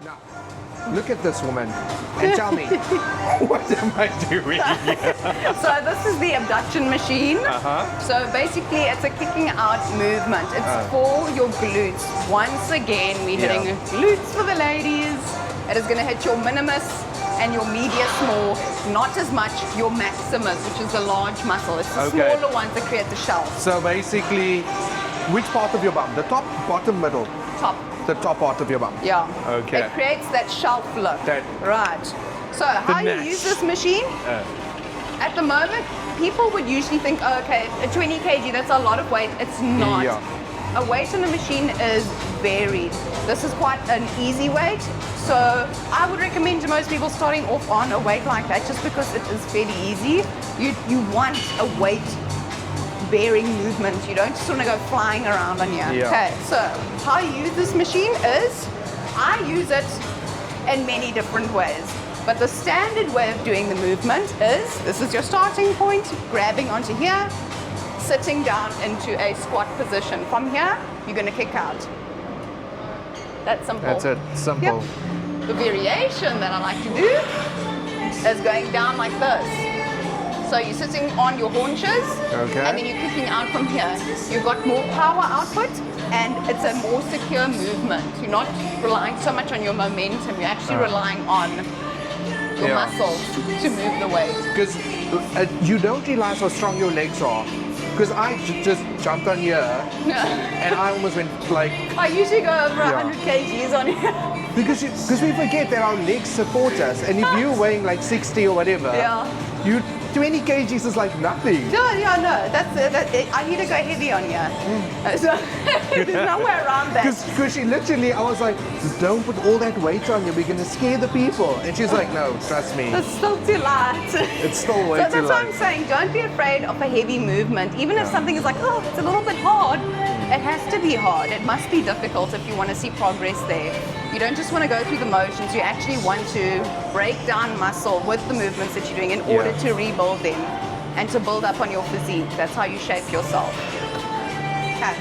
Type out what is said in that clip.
Now, look at this woman and tell me, what am I doing here? So this is the abduction machine. Uh-huh. So basically it's a kicking out movement. It's for your glutes. Once again, we're hitting glutes for the ladies. It is going to hit your minimus and your medius more, not as much your maximus, which is the large muscle. It's the smaller ones that create the shelf. So basically, which part of your bum? The top, bottom, middle? Top. The top part of your bum. Yeah. Okay. It creates that shelf look. Right. So how you use this machine? At the moment, people would usually think, oh, okay, a 20 kg, that's a lot of weight. It's not. Yeah. A weight on the machine is varied. This is quite an easy weight. So I would recommend to most people starting off on a weight like that just because it is fairly easy. You want a weight bearing movement. You don't just want to go flying around on here. Yeah. Okay, so how you use this machine is, I use it in many different ways. But the standard way of doing the movement is, this is your starting point, grabbing onto here, sitting down into a squat position. From here, you're going to kick out. That's simple. That's it, simple. Yep. The variation that I like to do is going down like this. So you're sitting on your haunches, and then you're kicking out from here. You've got more power output, and it's a more secure movement. You're not relying so much on your momentum. You're actually relying on your muscles to move the weight. Because you don't realize how strong your legs are. Because I just jumped on here, and I almost went like... I usually go over 100 kgs on here. Because we forget that our legs support us, and if you're weighing like 60 or whatever, you 20 kgs is like nothing. No, I need to go heavy on here. So, there's no way around that. Because she literally, I was like, don't put all that weight on you, we're going to scare the people. And she's like, no, trust me. It's still too light. It's still way too light. So that's what I'm saying, don't be afraid of a heavy movement. Even if something is like, oh, it's a little bit hard, it has to be hard. It must be difficult if you want to see progress there. You don't just want to go through the motions, you actually want to break down muscle with the movements that you're doing in order to rebuild them and to build up on your physique. That's how you shape yourself. Okay.